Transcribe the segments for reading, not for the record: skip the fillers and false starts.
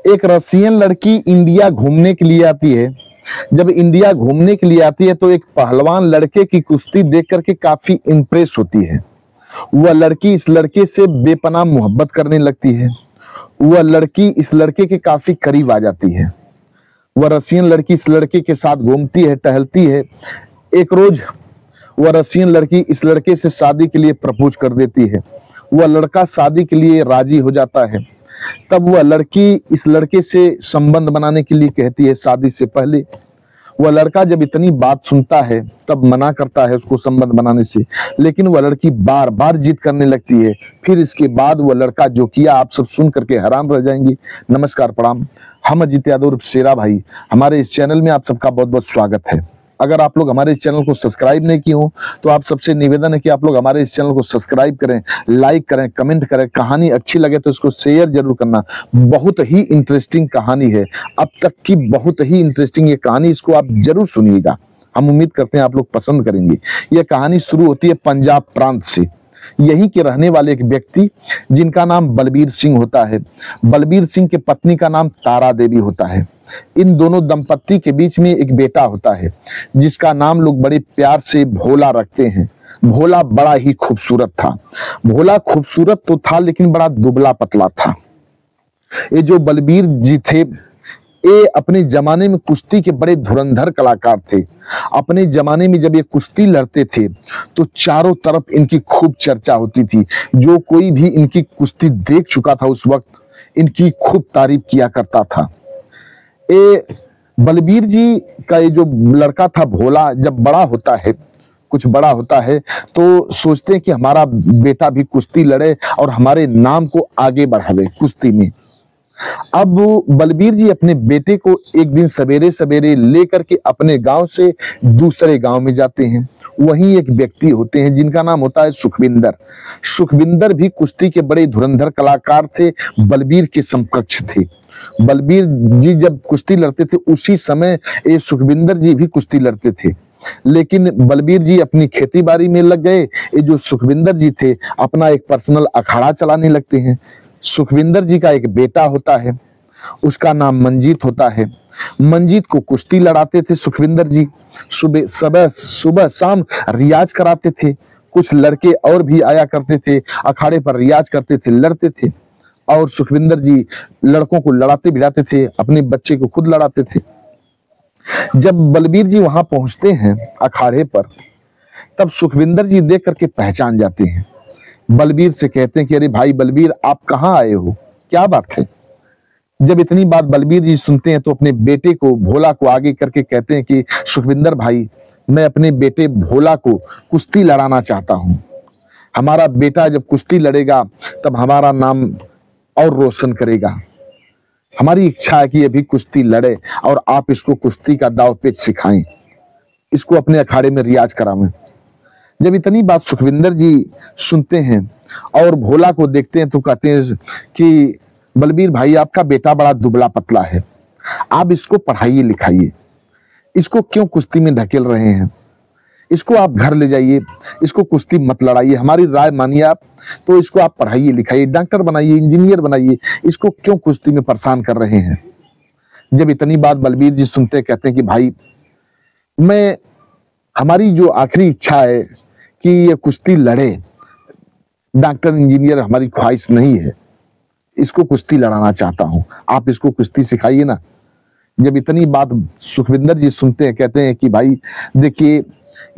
एक रसियन लड़की इंडिया घूमने के लिए आती है। जब इंडिया घूमने के लिए आती है तो एक पहलवान लड़के की कुश्ती देख करके काफी इंप्रेस होती है। वह लड़की इस लड़के से बेपनाह मोहब्बत करने लगती है। वह लड़की इस लड़के के काफी करीब आ जाती है। वह रसियन लड़की इस लड़के के साथ घूमती है, टहलती है। एक रोज वह रसियन लड़की इस लड़के से शादी के लिए प्रपोज कर देती है। वह लड़का शादी के लिए राजी हो जाता है। तब वह लड़की इस लड़के से संबंध बनाने के लिए कहती है शादी से पहले। वह लड़का जब इतनी बात सुनता है तब मना करता है उसको संबंध बनाने से, लेकिन वह लड़की बार बार जिद करने लगती है। फिर इसके बाद वह लड़का जो किया आप सब सुन करके हैरान रह जाएंगे। नमस्कार, प्रणाम। हम अजीत यादव उर्फ शेरा भाई, हमारे इस चैनल में आप सबका बहुत बहुत स्वागत है। अगर आप लोग हमारे इस चैनल को सब्सक्राइब नहीं किए हो तो आप सबसे निवेदन है कि आप लोग हमारे इस चैनल को सब्सक्राइब करें, लाइक करें, कमेंट करें। कहानी अच्छी लगे तो इसको शेयर जरूर करना। बहुत ही इंटरेस्टिंग कहानी है, अब तक की बहुत ही इंटरेस्टिंग ये कहानी, इसको आप जरूर सुनिएगा। हम उम्मीद करते हैं आप लोग पसंद करेंगे। यह कहानी शुरू होती है पंजाब प्रांत से। यहीं के रहने वाले एक व्यक्ति जिनका नाम बलबीर सिंह होता है। बलबीर सिंह की पत्नी का नाम तारा देवी होता है। इन दोनों दंपत्ति के बीच में एक बेटा होता है जिसका नाम लोग बड़े प्यार से भोला रखते हैं। भोला बड़ा ही खूबसूरत था। भोला खूबसूरत तो था लेकिन बड़ा दुबला पतला था। ये जो बलबीर जी थे ये अपने जमाने में कुश्ती के बड़े धुरंधर कलाकार थे। अपने जमाने में जब ये कुश्ती लड़ते थे तो चारों तरफ इनकी खूब चर्चा होती थी। जो कोई भी इनकी कुश्ती देख चुका था उस वक्त इनकी खूब तारीफ किया करता था। ये बलबीर जी का ये जो लड़का था भोला, जब बड़ा होता है, कुछ बड़ा होता है तो सोचते हैं कि हमारा बेटा भी कुश्ती लड़े और हमारे नाम को आगे बढ़ावे कुश्ती में। अब बलबीर जी अपने बेटे को एक दिन सवेरे सवेरे लेकर के अपने गांव से दूसरे गांव में जाते हैं। वहीं एक व्यक्ति होते हैं जिनका नाम होता है सुखविंदर। सुखविंदर भी कुश्ती के बड़े धुरंधर कलाकार थे, बलबीर के समकक्ष थे। बलबीर जी जब कुश्ती लड़ते थे उसी समय ये सुखविंदर जी भी कुश्ती लड़ते थे। लेकिन बलबीर जी अपनी खेती बाड़ी में लग गए। ये जो सुखविंदर जी थे अपना एक पर्सनल अखाड़ा चलाने लगते हैं। सुखविंदर जी का एक बेटा होता है, उसका नाम मंजीत होता है। मंजीत को कुश्ती लड़ाते थे सुखविंदर जी। सुबह शाम रियाज कराते थे। कुछ लड़के और भी आया करते थे, अखाड़े पर रियाज करते थे, लड़ते थे। और सुखविंदर जी लड़कों को लड़ाते भिड़ाते थे, अपने बच्चे को खुद लड़ाते थे। जब बलबीर जी वहां पहुंचते हैं अखाड़े पर, तब सुखविंदर जी देख करके पहचान जाते हैं। बलबीर से कहते हैं कि अरे भाई बलबीर, आप कहाँ आए हो, क्या बात है। जब इतनी बात बलबीर जी सुनते हैं तो अपने बेटे को भोला को आगे करके कहते हैं कि सुखविंदर भाई, मैं अपने बेटे भोला को कुश्ती लड़ाना चाहता हूं। हमारा बेटा जब कुश्ती लड़ेगा तब हमारा नाम और रोशन करेगा। हमारी इच्छा है कि ये भी कुश्ती लड़े और आप इसको कुश्ती का दाव पेच सिखाएं, इसको अपने अखाड़े में रियाज करावें। जब इतनी बात सुखविंदर जी सुनते हैं और भोला को देखते हैं तो कहते हैं कि बलबीर भाई, आपका बेटा बड़ा दुबला पतला है, आप इसको पढ़ाइए लिखाइए, इसको क्यों कुश्ती में धकेल रहे हैं, इसको आप घर ले जाइए, इसको कुश्ती मत लड़ाइए, हमारी राय मानिए आप, तो इसको आप पढ़ाइए लिखाइए, डॉक्टर बनाइए, इंजीनियर बनाइए, इसको क्यों कुश्ती में परेशान कर रहे हैं। जब इतनी बात बलबीर जी सुनते कहते हैं कि भाई, हमारी जो आखिरी इच्छा है कि ये कुश्ती लड़े, डॉक्टर इंजीनियर हमारी ख्वाहिश नहीं है, इसको कुश्ती लड़ाना चाहता हूं, आप इसको कुश्ती सिखाइए ना। जब इतनी बात सुखविंदर जी सुनते हैं कहते हैं कि भाई देखिए,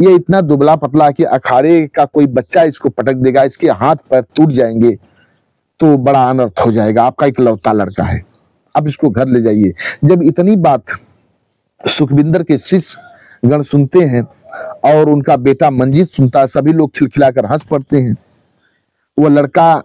ये इतना दुबला पतला कि अखाड़े का कोई बच्चा इसको पटक देगा, इसके हाथ पैर टूट जाएंगे तो बड़ा अनर्थ हो जाएगा, आपका इकलौता लड़का है, आप इसको घर ले जाइए। जब इतनी बात सुखविंदर के शिष्य गण सुनते हैं और उनका बेटा मंजीत सुनता है, सभी लोग खिलखिलाकर हंस पड़ते हैं। वह लड़का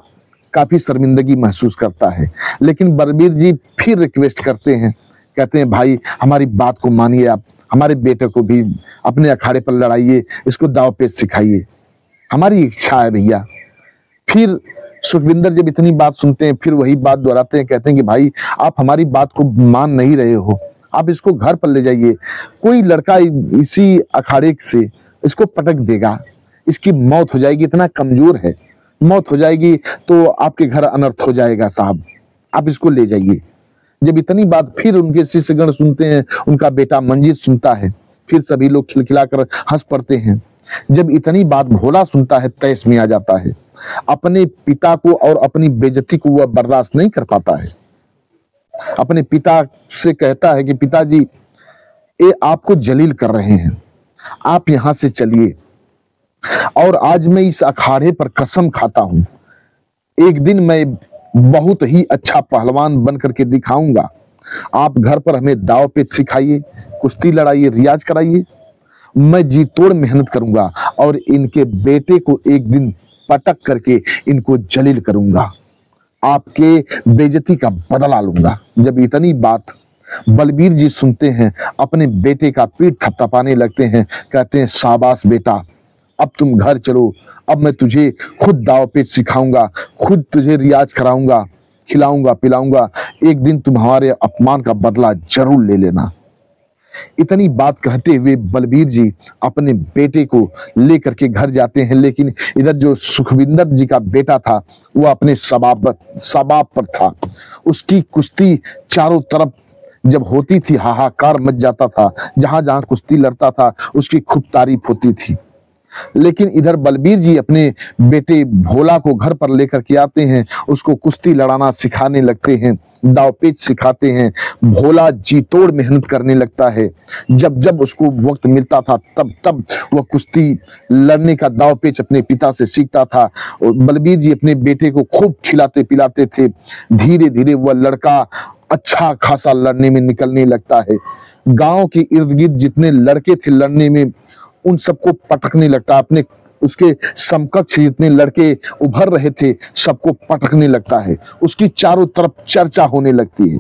काफी शर्मिंदगी महसूस करता है, लेकिन बलबीर जी फिर रिक्वेस्ट करते हैं, कहते हैं भाई हमारी बात को मानिए, आप हमारे बेटे को भी अपने अखाड़े पर लड़ाइए, इसको दाव पेच सिखाइए, हमारी इच्छा है भैया। फिर सुखविंदर जब इतनी बात सुनते हैं फिर वही बात दोहराते हैं, कहते हैं कि भाई आप हमारी बात को मान नहीं रहे हो, आप इसको घर पर ले जाइए, कोई लड़का इसी अखाड़े से इसको पटक देगा, इसकी मौत हो जाएगी, इतना कमजोर है, मौत हो जाएगी तो आपके घर अनर्थ हो जाएगा साहब, आप इसको ले जाइए। जब इतनी बात फिर उनके शिष्यगण सुनते हैं, उनका बेटा मंजीत सुनता है, फिर सभी लोग खिलखिलाकर हंस पड़ते हैं। जब इतनी बात भोला सुनता है, तैश में आ जाता है। अपने पिता को और अपनी बेइज्जती को वह बर्दाश्त नहीं कर पाता है। अपने पिता से कहता है कि पिताजी, ये आपको जलील कर रहे हैं, आप यहां से चलिए। और आज मैं इस अखाड़े पर कसम खाता हूं, एक दिन मैं बहुत ही अच्छा पहलवान बन करके दिखाऊंगा। आप घर पर हमें दाव पेच सिखाइए, कुश्ती लड़ाइए, रियाज कराइए। मैं जी तोड़ मेहनत करूंगा और इनके बेटे को एक दिन पटक करके इनको जलील करूंगा, आपके बेइज्जती का बदला लूंगा। जब इतनी बात बलबीर जी सुनते हैं, अपने बेटे का पीठ थपथपाने लगते हैं, कहते हैं शाबाश बेटा, अब तुम घर चलो, अब मैं तुझे खुद दाव पेच सिखाऊंगा, खुद तुझे रियाज कराऊंगा, खिलाऊंगा पिलाऊंगा, एक दिन तुम्हारे अपमान का बदला जरूर ले लेना। इतनी बात कहते हुए बलबीर जी अपने बेटे को लेकर के घर जाते हैं, लेकिन इधर जो सुखविंदर जी का बेटा था वो अपने सबाब पर था। उसकी कुश्ती चारों तरफ जब होती थी हाहाकार मच जाता था, जहां जहां कुश्ती लड़ता था उसकी खूब तारीफ होती थी। लेकिन इधर बलबीर जी अपने बेटे भोला को घर पर लेकर के आते हैं, उसको कुश्ती लड़ाना सिखाने लगते हैं, दावपेच सिखाते हैं। भोला जी तोड़ मेहनत करने लगता है। जब जब उसको वक्त मिलता था तब तब वह कुश्ती लड़ने का दावपेच अपने पिता से सीखता था। और बलबीर जी अपने बेटे को खूब खिलाते पिलाते थे। धीरे धीरे वह लड़का अच्छा खासा लड़ने में निकलने लगता है। गांव के इर्द गिर्द जितने लड़के थे लड़ने में, उन सबको पटकने लगता। अपने उसके समकक्ष जितने लड़के उभर रहे थे सबको पटकने लगता है। उसकी चारों तरफ चर्चा होने लगती है।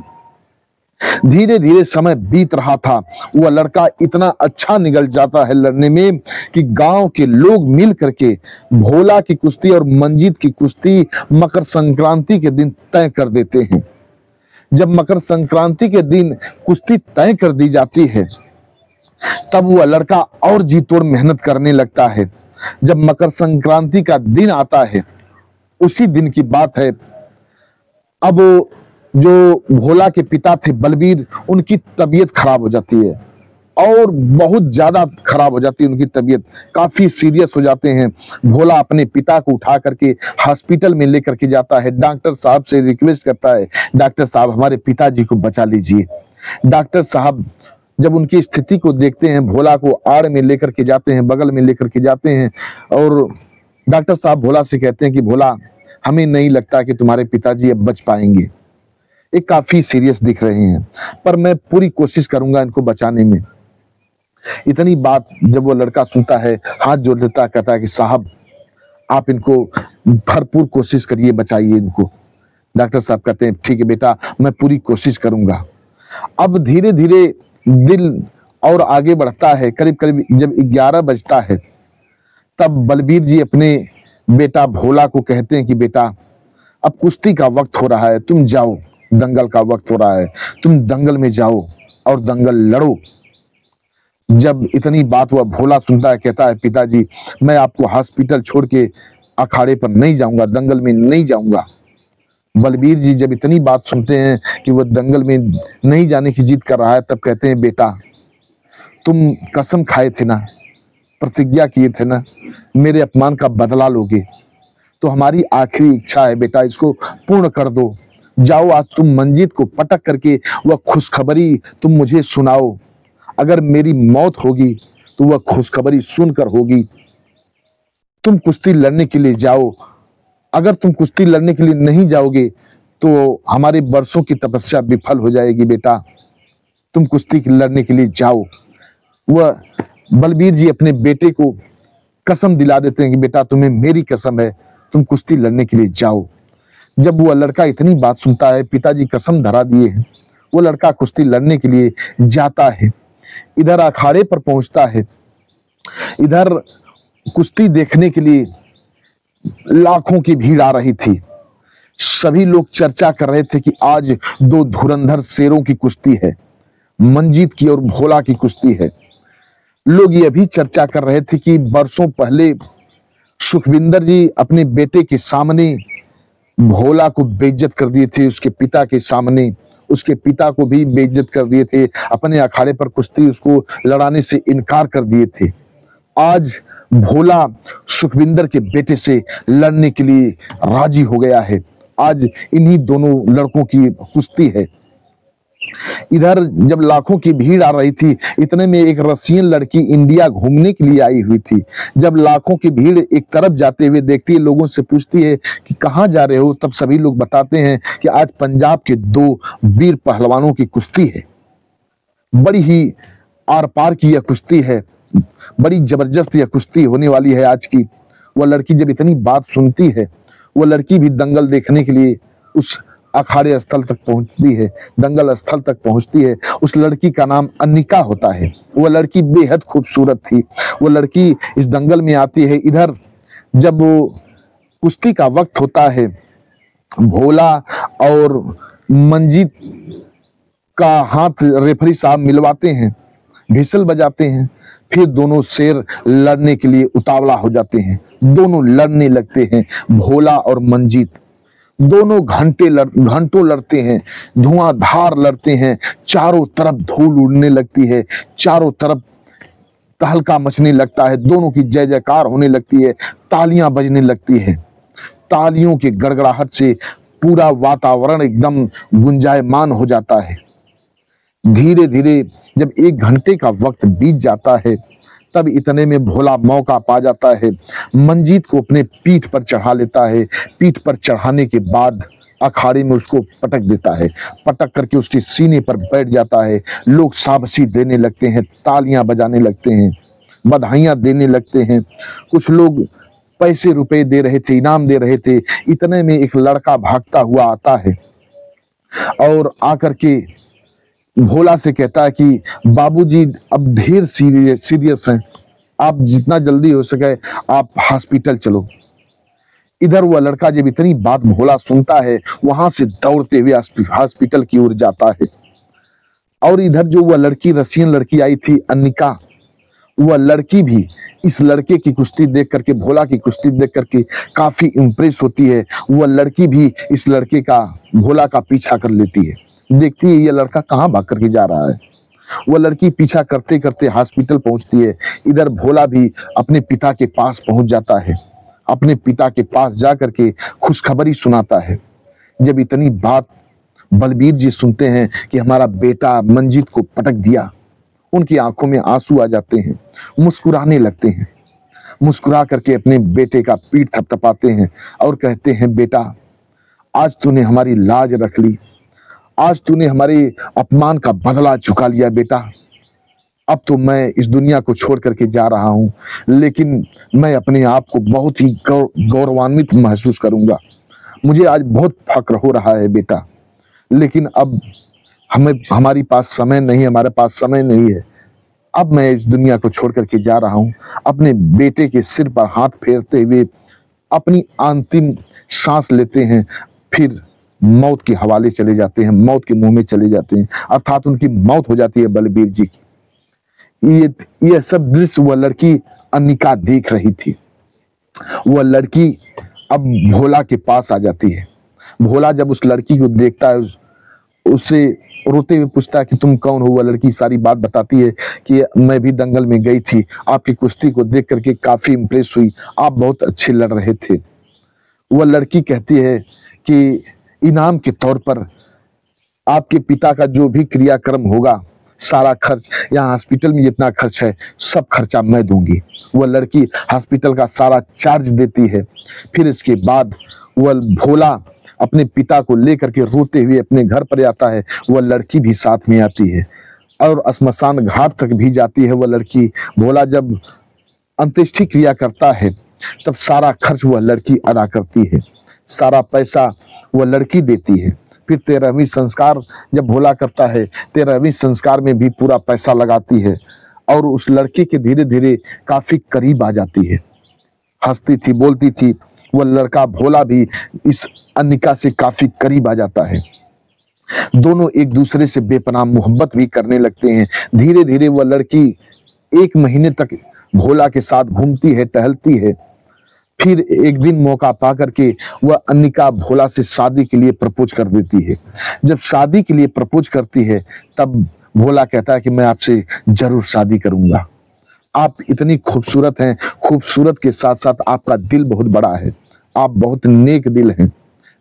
धीरे धीरे समय बीत रहा था। वह लड़का इतना अच्छा निकल जाता है लड़ने में कि गांव के लोग मिल करके भोला की कुश्ती और मंजीत की कुश्ती मकर संक्रांति के दिन तय कर देते हैं। जब मकर संक्रांति के दिन कुश्ती तय कर दी जाती है, तब वह लड़का और जी तोड़ मेहनत करने लगता है। जब मकर संक्रांति का दिन आता है, उसी दिन की बात है, अब जो भोला के पिता थे बलबीर, उनकी तबीयत खराब हो जाती है और बहुत ज्यादा खराब हो जाती है उनकी तबीयत, काफी सीरियस हो जाते हैं। भोला अपने पिता को उठा करके हॉस्पिटल में लेकर के जाता है। डॉक्टर साहब से रिक्वेस्ट करता है, डॉक्टर साहब हमारे पिताजी को बचा लीजिए। डॉक्टर साहब जब उनकी स्थिति को देखते हैं, भोला को आड़ में लेकर के जाते हैं, बगल में लेकर के जाते हैं और डॉक्टर साहब भोला से कहते हैं कि भोला, हमें नहीं लगता कि तुम्हारे पिताजी अब बच पाएंगे, ये काफी सीरियस दिख रहे हैं, पर मैं पूरी कोशिश करूंगा इनको बचाने में। इतनी बात जब वो लड़का सुनता है, हाथ जोड़ देता, कहता है कि साहब आप इनको भरपूर कोशिश करिए, बचाइए इनको। डॉक्टर साहब कहते हैं ठीक है बेटा, मैं पूरी कोशिश करूंगा। अब धीरे धीरे दिल और आगे बढ़ता है। करीब करीब जब 11 बजता है, तब बलबीर जी अपने बेटा भोला को कहते हैं कि बेटा अब कुश्ती का वक्त हो रहा है, तुम जाओ, दंगल का वक्त हो रहा है, तुम दंगल में जाओ और दंगल लड़ो। जब इतनी बात हुआ भोला सुनता है, कहता है पिताजी मैं आपको हॉस्पिटल छोड़ के अखाड़े पर नहीं जाऊंगा, दंगल में नहीं जाऊंगा। बलबीर जी जब इतनी बात सुनते हैं कि वह दंगल में नहीं जाने की जिद कर रहा है, तब कहते हैं बेटा तुम कसम खाए थे ना, प्रतिज्ञा किए थे ना, मेरे अपमान का बदला लोगे, तो हमारी आखिरी इच्छा है बेटा, इसको पूर्ण कर दो। जाओ आज तुम मंजीत को पटक करके वह खुशखबरी तुम मुझे सुनाओ। अगर मेरी मौत होगी तो वह खुशखबरी सुनकर होगी। तुम कुश्ती लड़ने के लिए जाओ। अगर तुम कुश्ती लड़ने के लिए नहीं जाओगे तो हमारे वर्षों की तपस्या विफल हो जाएगी बेटा, तुम कुश्ती लड़ने के लिए जाओ। वह बलबीर जी अपने बेटे को कसम दिला देते हैं कि बेटा तुम्हें मेरी कसम है, तुम कुश्ती लड़ने के लिए जाओ। जब वह लड़का इतनी बात सुनता है, पिताजी कसम धरा दिए हैं, वो लड़का कुश्ती लड़ने के लिए जाता है। इधर अखाड़े पर पहुंचता है। इधर कुश्ती देखने के लिए लाखों की भीड़ आ रही थी। सभी लोग चर्चा कर रहे थे कि आज दो धुरंधर शेरों की कुश्ती है, मंजीत की और भोला की कुश्ती है। लोग ये भी चर्चा कर रहे थे कि वर्षों पहले सुखविंदर जी अपने बेटे के सामने भोला को बेइज्जत कर दिए थे, उसके पिता के सामने उसके पिता को भी बेइज्जत कर दिए थे, अपने अखाड़े पर कुश्ती उसको लड़ाने से इनकार कर दिए थे। आज भोला सुखविंदर के बेटे से लड़ने के लिए राजी हो गया है। आज इन्हीं दोनों लड़कों की कुश्ती है। इधर जब लाखों की भीड़ आ रही थी, इतने में एक रशियन लड़की इंडिया घूमने के लिए आई हुई थी। जब लाखों की भीड़ एक तरफ जाते हुए देखती है, लोगों से पूछती है कि कहाँ जा रहे हो, तब सभी लोग बताते हैं कि आज पंजाब के 2 वीर पहलवानों की कुश्ती है। बड़ी ही आर पार की यह कुश्ती है, बड़ी जबरदस्त यह कुश्ती होने वाली है आज की। वह लड़की जब इतनी बात सुनती है, वह लड़की भी दंगल देखने के लिए उस अखाड़े स्थल तक पहुंचती है, दंगल स्थल तक पहुंचती है। उस लड़की का नाम अनिका होता है। वह लड़की बेहद खूबसूरत थी। वह लड़की इस दंगल में आती है। इधर जब वो कुश्ती का वक्त होता है, भोला और मंजीत का हाथ रेफरी साहब मिलवाते हैं, व्हिसल बजाते हैं, फिर दोनों शेर लड़ने के लिए उतावला हो जाते हैं। दोनों लड़ने लगते हैं। भोला और मंजीत दोनों घंटों लड़ते हैं, धुआंधार लड़ते हैं। चारों तरफ धूल उड़ने लगती है, चारों तरफ तहलका मचने लगता है, दोनों की जय जयकार होने लगती है, तालियां बजने लगती है। तालियों की गड़गड़ाहट से पूरा वातावरण एकदम गुंजायमान हो जाता है। धीरे धीरे जब 1 घंटे का वक्त बीत जाता है, तब इतने में भोला मौका पा जाता है, मंजीत को अपने पीठ पर चढ़ा लेता है। पीठ पर चढ़ाने के बाद अखाड़े में उसको पटक देता है, पटक करके उसके सीने पर बैठ जाता है। लोग शाबाशी देने लगते हैं, तालियां बजाने लगते हैं, बधाइयां देने लगते हैं। कुछ लोग पैसे रुपए दे रहे थे, इनाम दे रहे थे। इतने में एक लड़का भागता हुआ आता है और आकर के भोला से कहता है कि बाबूजी अब ढेर सीरियस हैं, आप जितना जल्दी हो सके आप हॉस्पिटल चलो। इधर वह लड़का जब इतनी बात भोला सुनता है, वहां से दौड़ते हुए हॉस्पिटल की ओर जाता है। और इधर जो वह लड़की, रशियन लड़की आई थी अनिका, वह लड़की भी इस लड़के की कुश्ती देख करके, भोला की कुश्ती देख करके काफी इंप्रेस होती है। वह लड़की भी इस लड़के का, भोला का पीछा कर लेती है। देखती है ये लड़का कहाँ भाग करके जा रहा है। वह लड़की पीछा करते करते हॉस्पिटल पहुंचती है। इधर भोला भी अपने पिता के पास पहुंच जाता है। अपने पिता के पास जा करके खुशखबरी सुनाता है। जब इतनी बात बलबीर जी सुनते हैं कि हमारा बेटा मंजीत को पटक दिया, उनकी आंखों में आंसू आ जाते हैं, मुस्कुराने लगते हैं। मुस्कुरा करके अपने बेटे का पीठ थपथपाते हैं और कहते हैं, बेटा आज तूने हमारी लाज रख ली, आज तूने हमारे अपमान का बदला चुका लिया बेटा। अब तो मैं इस दुनिया को छोड़ करके जा रहा हूं, लेकिन मैं अपने आप को बहुत ही गौरवान्वित महसूस करूंगा। मुझे आज बहुत फक्र हो रहा है बेटा, लेकिन अब हमारे पास समय नहीं, हमारे पास समय नहीं है। अब मैं इस दुनिया को छोड़ करके जा रहा हूं। अपने बेटे के सिर पर हाथ फेरते हुए अपनी अंतिम सांस लेते हैं, फिर मौत के हवाले चले जाते हैं, मौत के मुंह में चले जाते हैं, अर्थात उनकी मौत हो जाती है बलबीर जी की। ये सब दृश्य वह लड़की अनिका देख रही थी। वह लड़की अब भोला के पास आ जाती है। भोला जब उस लड़की को देखता है, उससे रोते हुए पूछता है कि तुम कौन हो। वह लड़की सारी बात बताती है कि मैं भी दंगल में गई थी, आपकी कुश्ती को देख करके काफी इंप्रेस हुई, आप बहुत अच्छे लड़ रहे थे। वह लड़की कहती है कि इनाम के तौर पर आपके पिता का जो भी क्रियाक्रम होगा, सारा खर्च, यहाँ हॉस्पिटल में जितना खर्च है सब खर्चा मैं दूंगी। वह लड़की हॉस्पिटल का सारा चार्ज देती है। फिर इसके बाद वह भोला अपने पिता को लेकर के रोते हुए अपने घर पर आता है। वह लड़की भी साथ में आती है और श्मशान घाट तक भी जाती है वह लड़की। भोला जब अंत्येष्टि क्रिया करता है, तब सारा खर्च वह लड़की अदा करती है, सारा पैसा वह लड़की देती है। फिर 13वीं संस्कार जब भोला करता है, 13वीं संस्कार में भी पूरा पैसा लगाती है और उस लड़की के धीरे धीरे काफी करीब आ जाती है। हंसती थी, बोलती थी। वह लड़का भोला भी इस अनिका से काफी करीब आ जाता है। दोनों एक दूसरे से बेपनाह मोहब्बत भी करने लगते हैं। धीरे धीरे वह लड़की 1 महीने तक भोला के साथ घूमती है, टहलती है। फिर एक दिन मौका पा करके वह अन्निका भोला से शादी के लिए प्रपोज कर देती है। जब शादी के लिए प्रपोज करती है तब भोला कहता है कि मैं आपसे जरूर शादी करूंगा। आप इतनी खूबसूरत हैं, खूबसूरत के साथ साथ आपका दिल बहुत बड़ा है, आप बहुत नेक दिल हैं,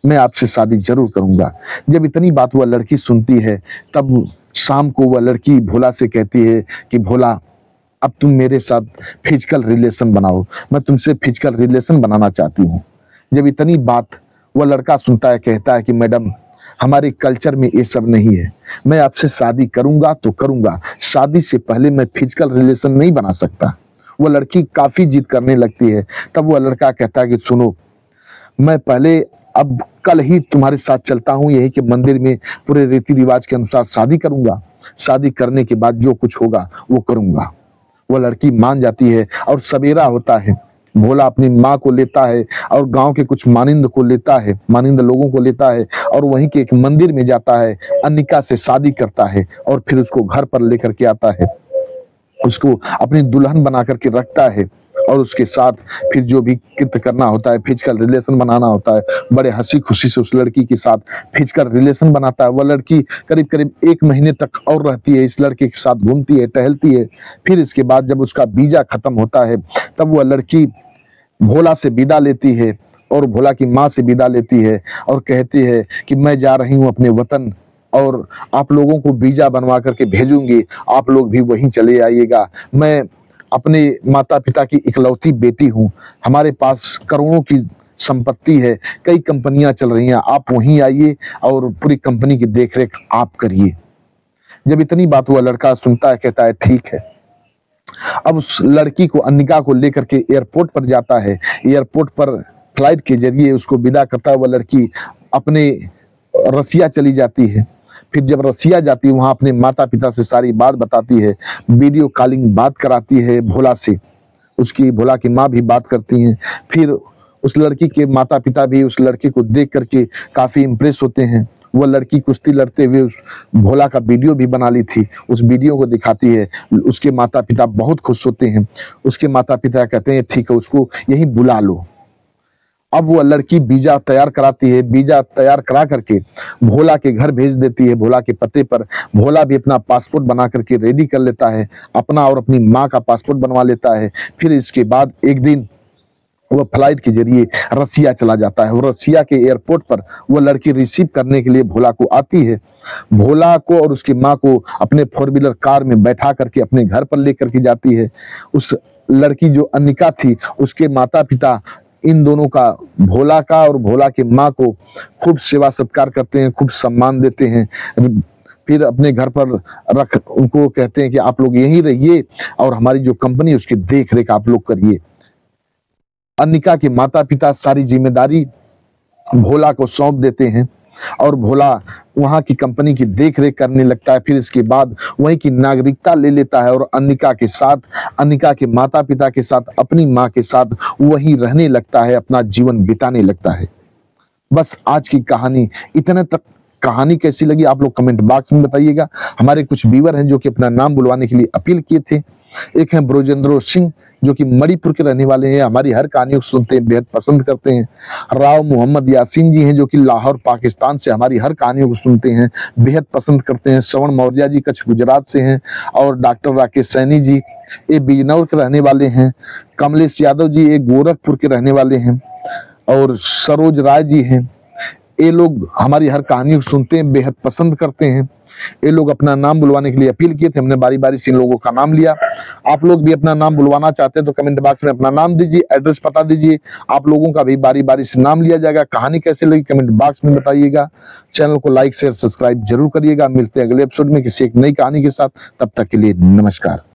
मैं आपसे शादी जरूर करूंगा। जब इतनी बात वह लड़की सुनती है तब शाम को वह लड़की भोला से कहती है कि भोला अब तुम मेरे साथ फिजिकल रिलेशन बनाओ, मैं तुमसे फिजिकल रिलेशन बनाना चाहती हूँ। जब इतनी बात वह लड़का सुनता है, कहता है कि मैडम हमारे कल्चर में ये सब नहीं है, मैं आपसे शादी करूंगा तो करूंगा, शादी से पहले मैं फिजिकल रिलेशन नहीं बना सकता। वह लड़की काफी जिद करने लगती है। तब वह लड़का कहता है कि सुनो, मैं पहले अब कल ही तुम्हारे साथ चलता हूँ, यही के मंदिर में पूरे रीति रिवाज के अनुसार शादी करूंगा, शादी करने के बाद जो कुछ होगा वो करूंगा। वह लड़की मान जाती है और सवेरा होता है, भोला अपनी माँ को लेता है और गांव के कुछ मानिंद को लेता है, मानिंद लोगों को लेता है और वहीं के एक मंदिर में जाता है, अन्निका से शादी करता है और फिर उसको घर पर लेकर के आता है, उसको अपनी दुल्हन बना करके रखता है और उसके साथ फिर जो भी कृत्य करना होता है, फिजिकल रिलेशन बनाना होता है, बड़े हंसी खुशी से उस लड़की के साथ फिजिकल रिलेशन बनाता है। वह लड़की करीब करीब 1 महीने तक और रहती है, इस लड़के के साथ घूमती है, टहलती है। फिर इसके बाद जब उसका वीजा खत्म होता है तब वह लड़की भोला से विदा लेती है और भोला की माँ से विदा लेती है और कहती है कि मैं जा रही हूँ अपने वतन और आप लोगों को वीजा बनवा करके भेजूंगी, आप लोग भी वहीं चले आइएगा। मैं अपने माता पिता की इकलौती बेटी हूँ, हमारे पास करोड़ों की संपत्ति है, कई कंपनियां चल रही हैं, आप वहीं आइए और पूरी कंपनी की देखरेख आप करिए। जब इतनी बात हुआ लड़का सुनता है, कहता है ठीक है। अब उस लड़की को, अन्निका को लेकर के एयरपोर्ट पर जाता है, एयरपोर्ट पर फ्लाइट के जरिए उसको विदा करता है। वह लड़की अपने रसिया चली जाती है। फिर जब रसिया जाती है वहां अपने माता पिता से सारी बात बताती है, वीडियो कॉलिंग बात कराती है भोला से, उसकी भोला की माँ भी बात करती हैं। फिर उस लड़की के माता पिता भी उस लड़के को देख करके काफी इंप्रेस होते हैं। वह लड़की कुश्ती लड़ते हुए उस भोला का वीडियो भी बना ली थी, उस वीडियो को दिखाती है। उसके माता पिता बहुत खुश होते हैं। उसके माता पिता कहते हैं ठीक है, उसको यहीं बुला लो। अब वह लड़की वीजा तैयार कराती है, वीजा तैयार करा करके भोला के घर भेज देती है, भोला के पते पर। भोला भी अपना पासपोर्ट बना करके रेडी कर लेता है, अपना और अपनी माँ का पासपोर्ट बनवा लेता है। फिर इसके बाद एक दिन वह फ्लाइट के जरिए रसिया चला जाता है और रसिया के एयरपोर्ट पर वह लड़की रिसीव करने के लिए भोला को आती है। भोला को और उसकी माँ को अपने 4 व्हीलर कार में बैठा करके अपने घर पर लेकर के जाती है। उस लड़की जो अन्निका थी, उसके माता पिता इन दोनों का, भोला का और भोला की माँ को खूब सेवा सत्कार करते हैं, खूब सम्मान देते हैं। फिर अपने घर पर रख उनको कहते हैं कि आप लोग यहीं रहिए और हमारी जो कंपनी है उसकी देख रेख आप लोग करिए। अन्निका के माता पिता सारी जिम्मेदारी भोला को सौंप देते हैं और भोला वहां की कंपनी की देख रेख करने लगता है। फिर इसके बाद वहीं की नागरिकता ले लेता है और अन्निका के साथ, अन्निका के माता पिता के साथ, अपनी माँ के साथ वहीं रहने लगता है, अपना जीवन बिताने लगता है। बस आज की कहानी इतने तक। कहानी कैसी लगी आप लोग कमेंट बॉक्स में बताइएगा। हमारे कुछ व्यूअर हैं जो कि अपना नाम बुलवाने के लिए अपील किए थे। एक हैं ब्रोजेंद्रो सिंह जो कि मणिपुर के रहने वाले हैं, हमारी हर कहानियों को सुनते हैं, बेहद पसंद करते हैं। राव मोहम्मद यासीन जी हैं जो कि लाहौर पाकिस्तान से हमारी हर कहानियों को सुनते हैं, बेहद पसंद करते हैं। श्रवण मौर्य जी कच्छ गुजरात से हैं और डॉक्टर राकेश सैनी जी ये बिजनौर के रहने वाले हैं। कमलेश यादव जी ये गोरखपुर के रहने वाले हैं और सरोज राय जी हैं। ये लोग हमारी हर कहानी को सुनते हैं, बेहद पसंद करते हैं। ये लोग अपना नाम बुलवाने के लिए अपील किए थे, हमने बारी बारी से इन लोगों का नाम लिया। आप लोग भी अपना नाम बुलवाना चाहते हैं तो कमेंट बॉक्स में अपना नाम दीजिए, एड्रेस पता दीजिए, आप लोगों का भी बारी बारी से नाम लिया जाएगा। कहानी कैसे लगी कमेंट बॉक्स में बताइएगा। चैनल को लाइक शेयर सब्सक्राइब जरूर करिएगा। मिलते हैं अगले एपिसोड में किसी एक नई कहानी के साथ, तब तक के लिए नमस्कार।